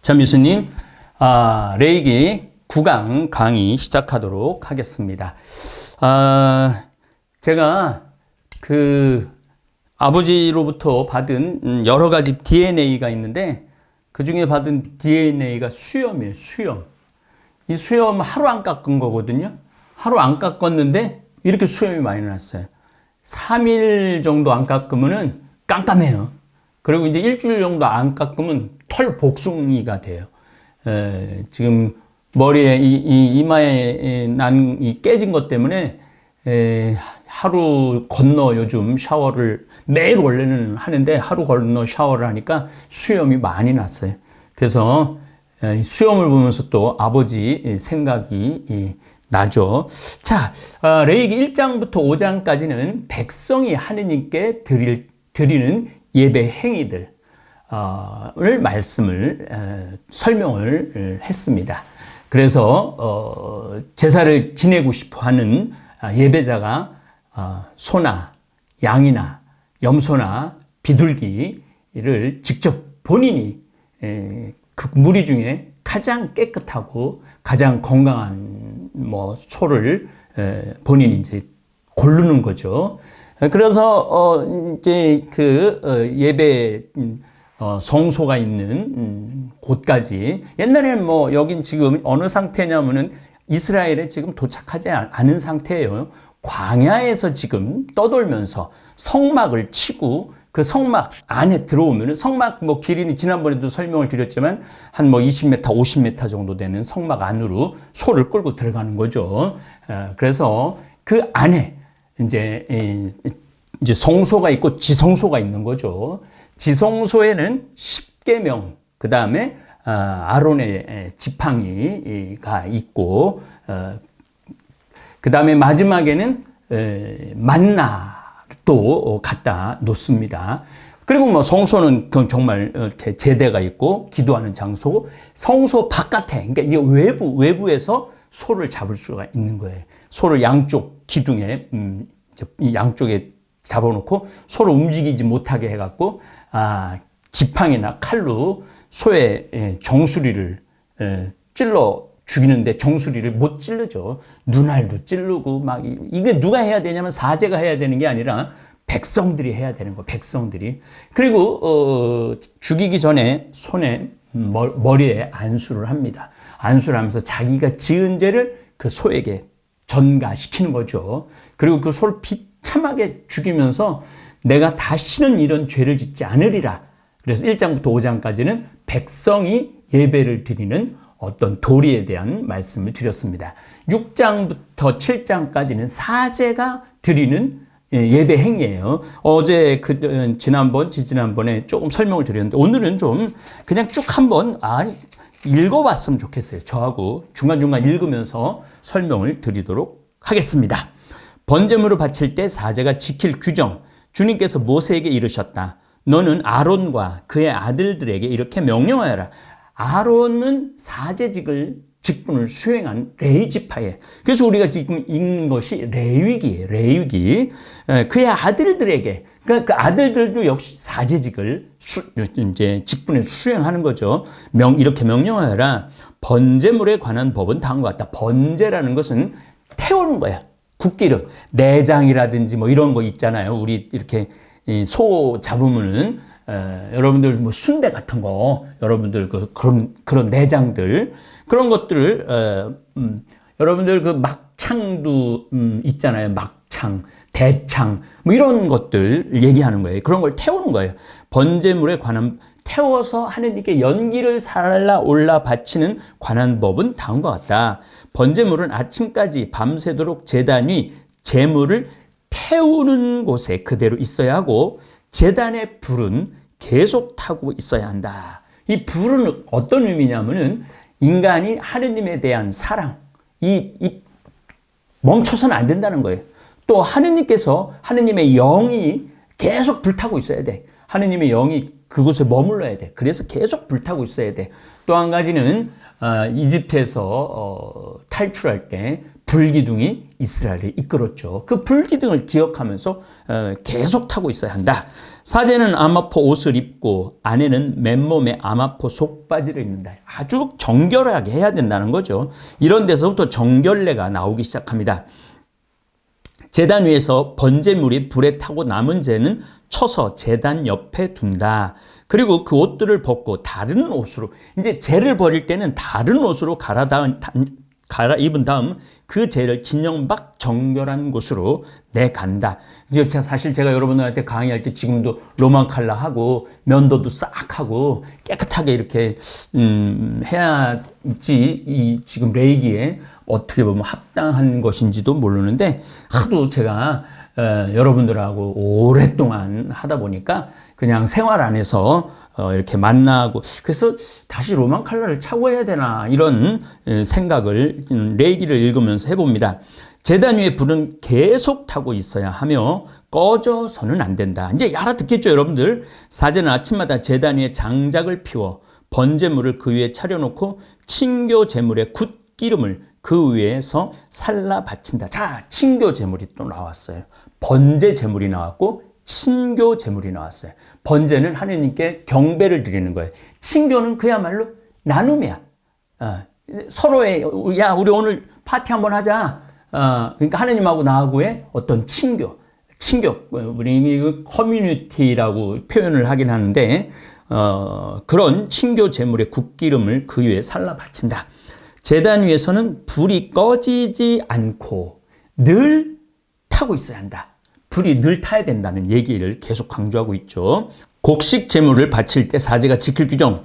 참 교수님, 레이기 9강 강의 시작하도록 하겠습니다. 제가 아버지로부터 받은 여러 가지 DNA가 있는데 그 중에 받은 DNA가 수염이에요, 수염. 이 수염 하루 안 깎은 거거든요. 하루 안 깎았는데 이렇게 수염이 많이 났어요. 3일 정도 안 깎으면은 깜깜해요. 그리고 이제 일주일 정도 안 깎으면 털 복숭이가 돼요. 지금 머리에 이마에 난 이 깨진 것 때문에 하루 건너 요즘 샤워를 매일 원래는 하는데 하루 건너 샤워를 하니까 수염이 많이 났어요. 그래서 수염을 보면서 또 아버지 생각이 나죠. 자, 레위기 1장부터 5장까지는 백성이 하느님께 드리는 예배 행위들 말씀을 설명을 했습니다. 그래서 제사를 지내고 싶어하는 예배자가 소나 양이나 염소나 비둘기를 직접 본인이 그 무리 중에 가장 깨끗하고 가장 건강한 소를 본인이 이제 고르는 거죠. 그래서 이제 예배 성소가 있는 곳까지 옛날에는 여긴 지금 어느 상태냐면은 이스라엘에 지금 도착하지 않은 상태예요. 광야에서 지금 떠돌면서 성막을 치고 그 성막 안에 들어오면은 성막 길이는 지난번에도 설명을 드렸지만 한 20m, 50m 정도 되는 성막 안으로 소를 끌고 들어가는 거죠. 그래서 그 안에 이제 성소가 있고 지성소가 있는 거죠. 지성소에는 십계명, 그 다음에 아론의 지팡이가 있고, 그 다음에 마지막에는 만나도 갖다 놓습니다. 그리고 성소는 정말 이렇게 제대가 있고 기도하는 장소고, 성소 바깥에, 그러니까 이게 외부에서 소를 잡을 수가 있는 거예요. 소를 양쪽 기둥에 이 양쪽에 잡아놓고 소를 움직이지 못하게 해갖고 지팡이나 칼로 소의 정수리를 찔러 죽이는데 정수리를 못 찌르죠. 눈알도 찌르고 이게 누가 해야 되냐면 사제가 해야 되는 게 아니라 백성들이 해야 되는 거. 백성들이. 그리고 죽이기 전에 손에 머리에 안수를 합니다. 안수를 하면서 자기가 지은 죄를 그 소에게 전가시키는 거죠. 그리고 그 소를 비참하게 죽이면서 내가 다시는 이런 죄를 짓지 않으리라. 그래서 1장부터 5장까지는 백성이 예배를 드리는 어떤 도리에 대한 말씀을 드렸습니다. 6장부터 7장까지는 사제가 드리는 예배 행위예요. 어제 지난번에 조금 설명을 드렸는데 오늘은 좀 그냥 쭉 한번 읽어봤으면 좋겠어요. 저하고 중간중간 읽으면서 설명을 드리도록 하겠습니다. 번제물을 바칠 때 사제가 지킬 규정, 주님께서 모세에게 이르셨다. 너는 아론과 그의 아들들에게 이렇게 명령하여라. 아론은 직분을 수행한 레위 지파에. 그래서 우리가 지금 읽는 것이 레위기예요. 레위기. 그의 아들들에게, 그러니까 그 아들들도 역시 사제직을 이제 직분을 수행하는 거죠. 이렇게 명령하여라. 번제물에 관한 법은 다음과 같다. 번제라는 것은 태우는 거야. 국기름, 내장이라든지 이런 거 있잖아요. 우리 이렇게 소 잡으면은 여러분들 순대 같은 거, 여러분들 그런 내장들, 그런 것들을 여러분들 막창도 있잖아요. 막창, 대창 이런 것들 얘기하는 거예요. 그런 걸 태우는 거예요. 번제물에 관한 태워서 하느님께 연기를 살라 올라 바치는 관한 법은 다음과 같다. 번제물은 아침까지 밤새도록 제단 위 제물을 태우는 곳에 그대로 있어야 하고 제단의 불은 계속 타고 있어야 한다. 이 불은 어떤 의미냐면은 인간이 하느님에 대한 사랑, 멈춰서는 안 된다는 거예요. 또 하느님의 영이 계속 불타고 있어야 돼. 하느님의 영이 그곳에 머물러야 돼. 그래서 계속 불타고 있어야 돼. 또 한 가지는 이집트에서 탈출할 때 불기둥이 이스라엘을 이끌었죠. 그 불기둥을 기억하면서 계속 타고 있어야 한다. 사제는 아마포 옷을 입고 아내는 맨몸에 아마포 속바지를 입는다. 아주 정결하게 해야 된다는 거죠. 이런 데서부터 정결례가 나오기 시작합니다. 제단 위에서 번제물이 불에 타고 남은 재는 쳐서 제단 옆에 둔다. 그리고 그 옷들을 벗고 다른 옷으로, 이제 재를 버릴 때는 다른 옷으로 갈아입은 다음 그 재를 진영 밖 정결한 곳으로 내간다. 이제 사실 제가 여러분들한테 강의할 때 지금도 로만 칼라 하고 면도도 싹 하고 깨끗하게 이렇게 해야지 이 지금 레이기에 어떻게 보면 합당한 것인지도 모르는데, 하도 제가 여러분들하고 오랫동안 하다 보니까 그냥 생활 안에서 이렇게 만나고, 그래서 다시 로만 칼라를 차고 해야 되나 이런 생각을 레이기를 읽으면서 해봅니다. 제단 위에 불은 계속 타고 있어야 하며 꺼져서는 안 된다. 이제 알아듣겠죠, 여러분들? 사제는 아침마다 제단 위에 장작을 피워 번제물을 그 위에 차려놓고 친교 제물의 굿기름을 그 위에서 살라 바친다. 자, 친교 제물이 또 나왔어요. 번제 제물이 나왔고 친교 제물이 나왔어요. 번제는 하느님께 경배를 드리는 거예요. 친교는 그야말로 나눔이야. 서로의, 야, 우리 오늘 파티 한번 하자. 그러니까 하느님하고 나하고의 어떤 친교, 우리 커뮤니티라고 표현을 하긴 하는데, 그런 친교 제물의 굿기름을 그 위에 살라 바친다. 제단 위에서는 불이 꺼지지 않고 늘 타고 있어야 한다. 불이 늘 타야 된다는 얘기를 계속 강조하고 있죠. 곡식 제물을 바칠 때 사제가 지킬 규정.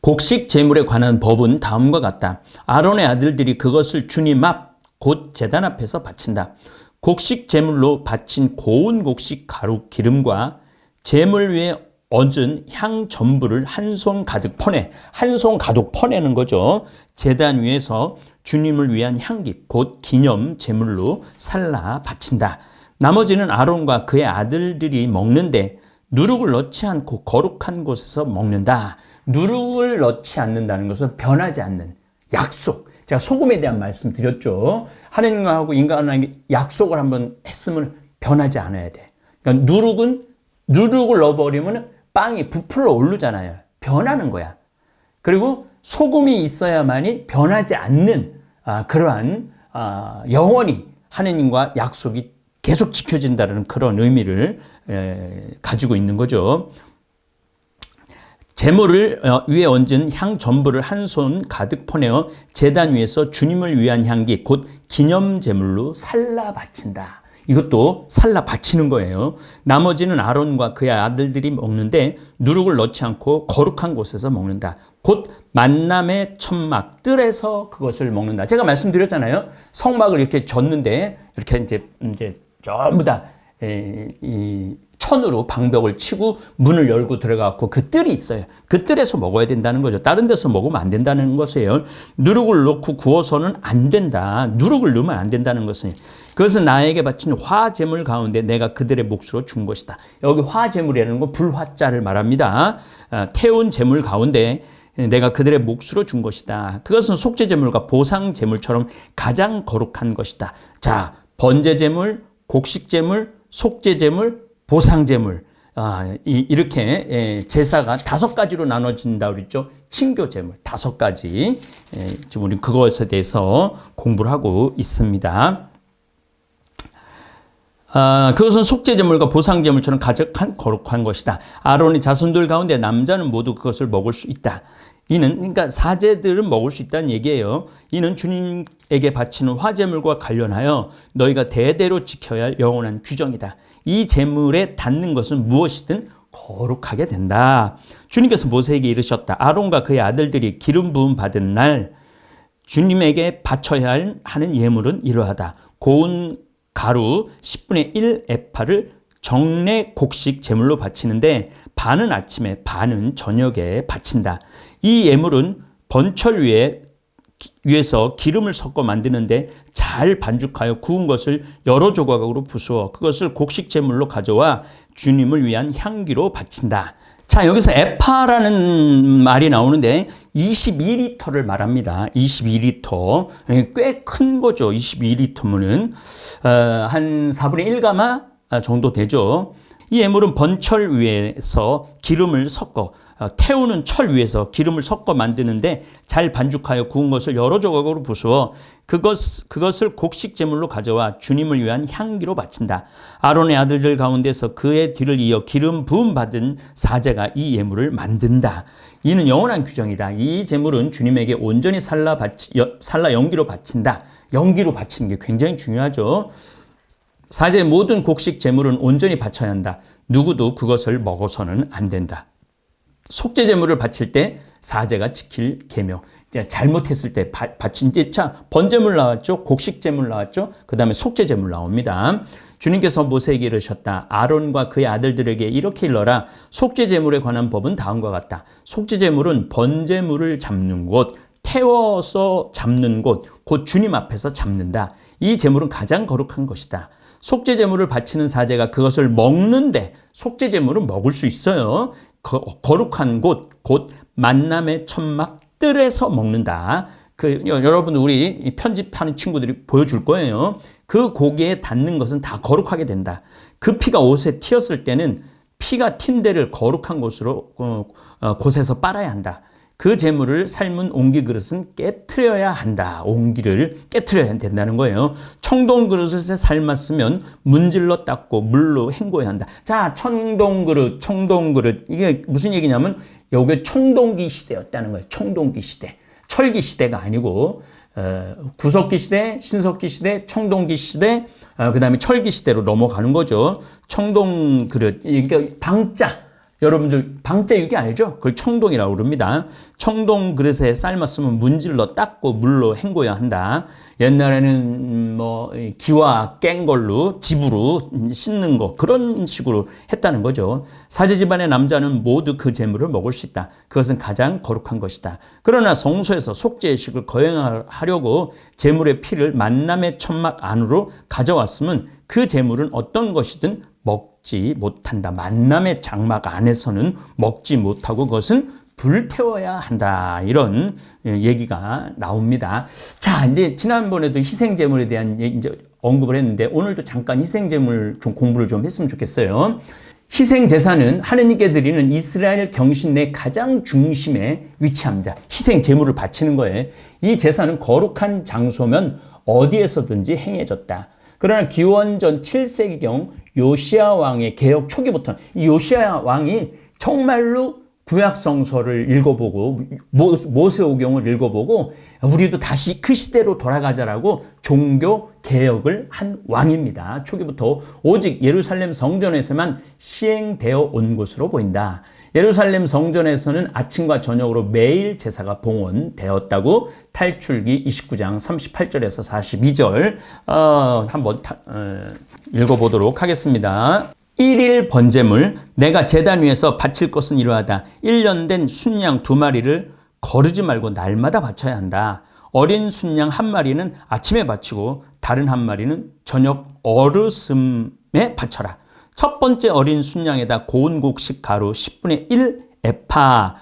곡식 제물에 관한 법은 다음과 같다. 아론의 아들들이 그것을 주님 앞, 곧 제단 앞에서 바친다. 곡식 제물로 바친 고운 곡식 가루 기름과 제물 위에 얹은 향 전부를 한 손 가득 퍼내, 한 손 가득 퍼내는 거죠. 제단 위에서 주님을 위한 향기, 곧 기념 제물로 살라 바친다. 나머지는 아론과 그의 아들들이 먹는데 누룩을 넣지 않고 거룩한 곳에서 먹는다. 누룩을 넣지 않는다는 것은 변하지 않는 약속. 제가 소금에 대한 말씀 드렸죠. 하나님하고 인간에게 약속을 한번 했으면 변하지 않아야 돼. 그러니까 누룩을 넣어버리면 빵이 부풀어 오르잖아요. 변하는 거야. 그리고 소금이 있어야만이 변하지 않는 그러한 영원히 하느님과 약속이 계속 지켜진다는 그런 의미를 가지고 있는 거죠. 제물을 위에 얹은 향 전부를 한 손 가득 퍼내어 제단 위에서 주님을 위한 향기 곧 기념 제물로 살라 바친다. 이것도 살라 바치는 거예요. 나머지는 아론과 그의 아들들이 먹는데 누룩을 넣지 않고 거룩한 곳에서 먹는다. 곧 만남의 천막 뜰에서 그것을 먹는다. 제가 말씀드렸잖아요. 성막을 이렇게 졌는데 이렇게 이제 전부 다 이 천으로 방벽을 치고 문을 열고 들어가고 그 뜰이 있어요. 그 뜰에서 먹어야 된다는 거죠. 다른 데서 먹으면 안 된다는 것이에요. 누룩을 넣고 구워서는 안 된다. 누룩을 넣으면 안 된다는 것은 그것은 나에게 바친 화제물 가운데 내가 그들의 몫으로 준 것이다. 여기 화제물이라는 건 불화자를 말합니다. 태운 제물 가운데 내가 그들의 몫으로 준 것이다. 그것은 속죄제물과 보상제물처럼 가장 거룩한 것이다. 자, 번제제물, 곡식제물, 속죄제물, 보상제물, 이렇게 제사가 5가지로 나눠진다고 그랬죠. 친교제물 5가지. 지금 우리 그것에 대해서 공부를 하고 있습니다. 그것은 속죄제물과 보상제물처럼 가장 거룩한 것이다. 아론의 자손들 가운데 남자는 모두 그것을 먹을 수 있다. 이는 그러니까 사제들은 먹을 수 있다는 얘기예요. 이는 주님에게 바치는 화제물과 관련하여 너희가 대대로 지켜야 할 영원한 규정이다. 이 제물에 닿는 것은 무엇이든 거룩하게 된다. 주님께서 모세에게 이르셨다. 아론과 그의 아들들이 기름 부음 받은 날 주님에게 바쳐야 하는 예물은 이러하다. 고운 가루 10분의 1 에파를 정례 곡식 제물로 바치는데 반은 아침에 반은 저녁에 바친다. 이 예물은 번철 위에서 기름을 섞어 만드는데 잘 반죽하여 구운 것을 여러 조각으로 부수어 그것을 곡식 제물로 가져와 주님을 위한 향기로 바친다. 자, 여기서 에파라는 말이 나오는데 22리터를 말합니다. 22리터. 꽤 큰 거죠. 22리터면은 한 4분의 1가마 정도 되죠. 이 예물은 번철 위에서 기름을 섞어 태우는 철 위에서 기름을 섞어 만드는데 잘 반죽하여 구운 것을 여러 조각으로 부수어 그것을 곡식 제물로 가져와 주님을 위한 향기로 바친다. 아론의 아들들 가운데서 그의 뒤를 이어 기름 부음 받은 사제가 이 예물을 만든다. 이는 영원한 규정이다. 이 제물은 주님에게 온전히 살라 연기로 바친다. 연기로 바치는 게 굉장히 중요하죠. 사제의 모든 곡식 제물은 온전히 바쳐야 한다. 누구도 그것을 먹어서는 안 된다. 속죄 제물을 바칠 때 사제가 지킬 계명. 잘못했을 때 바친 이제 번제물 나왔죠. 곡식 제물 나왔죠. 그다음에 속죄 제물 나옵니다. 주님께서 모세에게 이르셨다. 아론과 그의 아들들에게 이렇게 일러라. 속죄 제물에 관한 법은 다음과 같다. 속죄 제물은 번제물을 잡는 곳, 태워서 잡는 곳, 곧 주님 앞에서 잡는다. 이 제물은 가장 거룩한 것이다. 속죄 제물을 바치는 사제가 그것을 먹는데 속죄 제물은 먹을 수 있어요. 거룩한 곳, 곧 만남의 천막 뜰에서 먹는다. 여러분 우리 편집하는 친구들이 보여줄 거예요. 그 고기에 닿는 것은 다 거룩하게 된다. 그 피가 옷에 튀었을 때는 피가 튄 데를 거룩한 곳에서 빨아야 한다. 그 제물을 삶은 옹기 그릇은 깨트려야 한다. 옹기를 깨트려야 된다는 거예요. 청동 그릇에 삶았으면 문질러 닦고 물로 헹궈야 한다. 자, 청동 그릇. 이게 무슨 얘기냐면 이게 청동기 시대였다는 거예요. 청동기 시대. 철기 시대가 아니고 구석기 시대, 신석기 시대, 청동기 시대, 그다음에 철기 시대로 넘어가는 거죠. 청동 그릇. 그러니까 방자. 여러분들 방자 육이 알죠? 그걸 청동이라고 그럽니다. 청동 그릇에 삶았으면 문질러 닦고 물로 헹궈야 한다. 옛날에는 기와 깬 걸로 집으로 씻는 거 그런 식으로 했다는 거죠. 사제 집안의 남자는 모두 그 제물을 먹을 수 있다. 그것은 가장 거룩한 것이다. 그러나 성소에서 속죄의식을 거행하려고 제물의 피를 만남의 천막 안으로 가져왔으면 그 제물은 어떤 것이든 먹지 못한다. 만남의 장막 안에서는 먹지 못하고 그것은 불태워야 한다. 이런 얘기가 나옵니다. 자, 이제 지난번에도 희생제물에 대한 이제 언급을 했는데 오늘도 잠깐 희생제물 좀 공부를 좀 했으면 좋겠어요. 희생제사는 하느님께 드리는 이스라엘 경신의 가장 중심에 위치합니다. 희생제물을 바치는 거예요. 이 제사는 거룩한 장소면 어디에서든지 행해졌다. 그러나 기원전 7세기경 요시야 왕의 개혁 초기부터 이 요시야 왕이 정말로 구약성서를 읽어보고 모세오경을 읽어보고 우리도 다시 그 시대로 돌아가자라고 종교 개혁을 한 왕입니다. 초기부터 오직 예루살렘 성전에서만 시행되어 온 것으로 보인다. 예루살렘 성전에서는 아침과 저녁으로 매일 제사가 봉헌되었다고 탈출기 29장 38절에서 42절 한번 읽어보도록 하겠습니다. 1일 번제물, 내가 제단 위에서 바칠 것은 이러하다. 1년 된 순양 2마리를 거르지 말고 날마다 바쳐야 한다. 어린 순양 1마리는 아침에 바치고 다른 1마리는 저녁 어르슴에 바쳐라. 첫 번째 어린 순양에다 고운 곡식 가루 10분의 1 에파,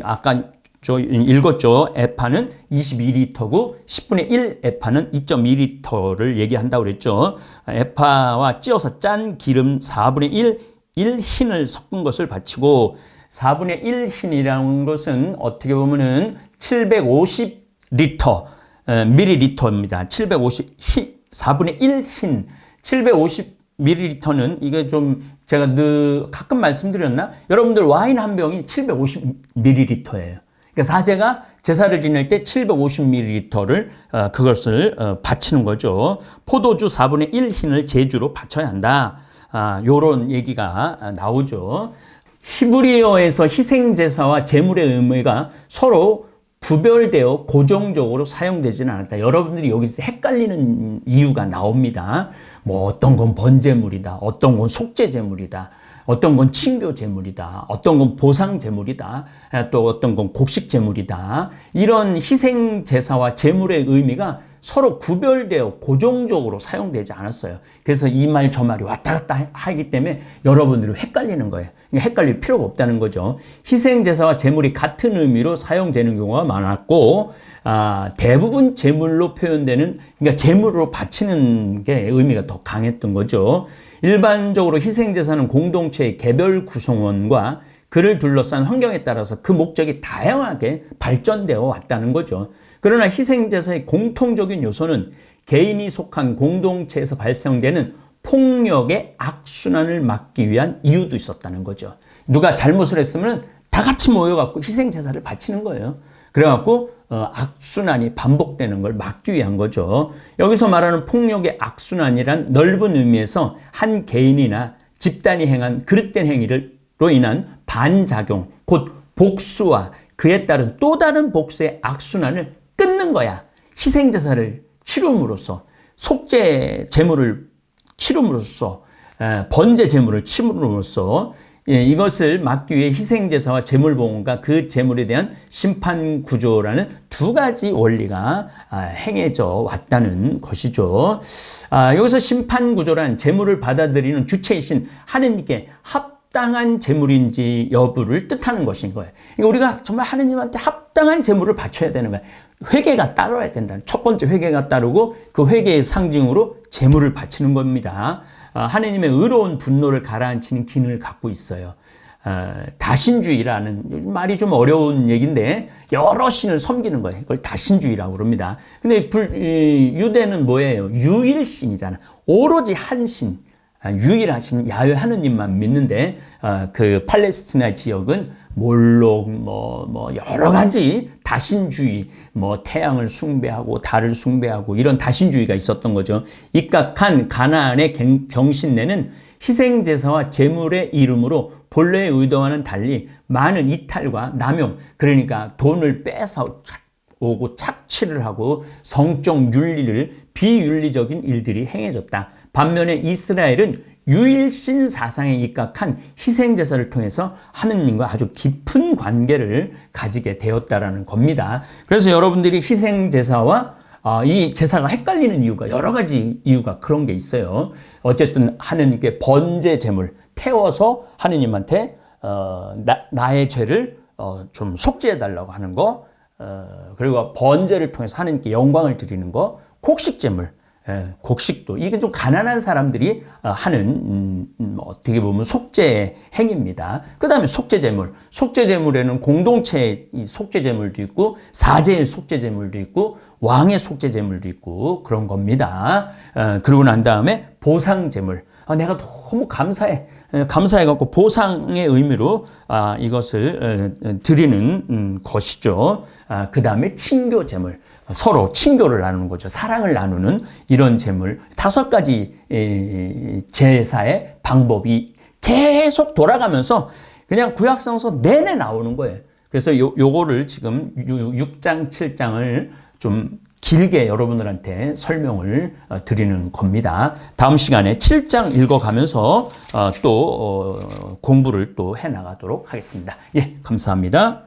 아까 읽었죠. 에파는 22리터고 10분의 1 에파는 2.2리터를 얘기한다고 그랬죠. 에파와 찧어서 짠 기름 4분의 1 흰을 섞은 것을 바치고 4분의 1 흰이라는 것은 어떻게 보면은 750리터 밀리리터입니다. 4분의 1 흰 750ml는 이게 좀 제가 가끔 말씀드렸나? 여러분들 와인 한 병이 750ml예요. 그러니까 사제가 제사를 지낼 때 750ml를 그것을 바치는 거죠. 포도주 4분의 1 흰을 제주로 바쳐야 한다. 요런 얘기가 나오죠. 히브리어에서 희생제사와 제물의 의미가 서로 구별되어 고정적으로 사용되지는 않았다. 여러분들이 여기서 헷갈리는 이유가 나옵니다. 어떤 건 번제물이다. 어떤 건 속죄제물이다. 어떤 건 친교제물이다. 어떤 건 보상제물이다. 또 어떤 건 곡식제물이다. 이런 희생제사와 제물의 의미가 서로 구별되어 고정적으로 사용되지 않았어요. 그래서 이 말 저 말이 왔다 갔다 하기 때문에 여러분들이 헷갈리는 거예요. 헷갈릴 필요가 없다는 거죠. 희생제사와 제물이 같은 의미로 사용되는 경우가 많았고, 대부분 제물로 표현되는, 그러니까 제물로 바치는 게 의미가 더 강했던 거죠. 일반적으로 희생제사는 공동체의 개별 구성원과 그를 둘러싼 환경에 따라서 그 목적이 다양하게 발전되어 왔다는 거죠. 그러나 희생제사의 공통적인 요소는 개인이 속한 공동체에서 발생되는 폭력의 악순환을 막기 위한 이유도 있었다는 거죠. 누가 잘못을 했으면 다 같이 모여갖고 희생제사를 바치는 거예요. 그래갖고 악순환이 반복되는 걸 막기 위한 거죠. 여기서 말하는 폭력의 악순환이란 넓은 의미에서 한 개인이나 집단이 행한 그릇된 행위로 인한 반작용, 곧 복수와 그에 따른 또 다른 복수의 악순환을 끊는 거야. 희생제사를 치rum으로써, 속죄 제물을 치rum으로써, 번제 제물을 치rum으로써 이것을 막기 위해 희생제사와 제물봉헌과 그 제물에 대한 심판구조라는 두 가지 원리가 행해져 왔다는 것이죠. 여기서 심판구조란 제물을 받아들이는 주체이신 하느님께 합당한 제물인지 여부를 뜻하는 것인 거예요. 그러니까 우리가 정말 하느님한테 합당한 제물을 바쳐야 되는 거예요. 회개가 따라야 된다. 첫 번째 회개가 따르고 그 회개의 상징으로 제물을 바치는 겁니다. 하느님의 의로운 분노를 가라앉히는 기능을 갖고 있어요. 다신주의라는 말이 좀 어려운 얘기인데 여러 신을 섬기는 거예요. 그걸 다신주의라고 그럽니다. 근데 유대는 뭐예요? 유일신이잖아. 오로지 한 신. 유일하신 야훼 하느님만 믿는데 그 팔레스티나 지역은 몰록 뭐 여러 가지 다신주의, 뭐 태양을 숭배하고 달을 숭배하고 이런 다신주의가 있었던 거죠. 입각한 가나안의 병신내는 희생제사와 제물의 이름으로 본래의 의도와는 달리 많은 이탈과 남용, 그러니까 돈을 뺏어 오고 착취를 하고 성적 윤리를 비윤리적인 일들이 행해졌다. 반면에 이스라엘은 유일신 사상에 입각한 희생제사를 통해서 하느님과 아주 깊은 관계를 가지게 되었다라는 겁니다. 그래서 여러분들이 희생제사와 이 제사가 헷갈리는 이유가 여러 가지 이유가 그런 게 있어요. 어쨌든 하느님께 번제 제물 태워서 하느님한테 나의 죄를 좀 속죄해달라고 하는 거, 그리고 번제를 통해서 하느님께 영광을 드리는 거, 곡식제물, 곡식도 이게 좀 가난한 사람들이 하는 어떻게 보면 속죄의 행위입니다. 그 다음에 속죄제물, 속죄제물에는 공동체의 속죄제물도 있고 사제의 속죄제물도 있고 왕의 속죄제물도 있고 그런 겁니다. 그러고 난 다음에 보상제물, 내가 너무 감사해갖고 보상의 의미로 이것을 드리는 것이죠. 그 다음에 친교제물, 서로 친교를 나누는 거죠. 사랑을 나누는 이런 제물, 5가지 제사의 방법이 계속 돌아가면서 그냥 구약성서 내내 나오는 거예요. 그래서 요거를 지금 6장, 7장을 좀 길게 여러분들한테 설명을 드리는 겁니다. 다음 시간에 7장 읽어가면서 또 공부를 또 해나가도록 하겠습니다. 예, 감사합니다.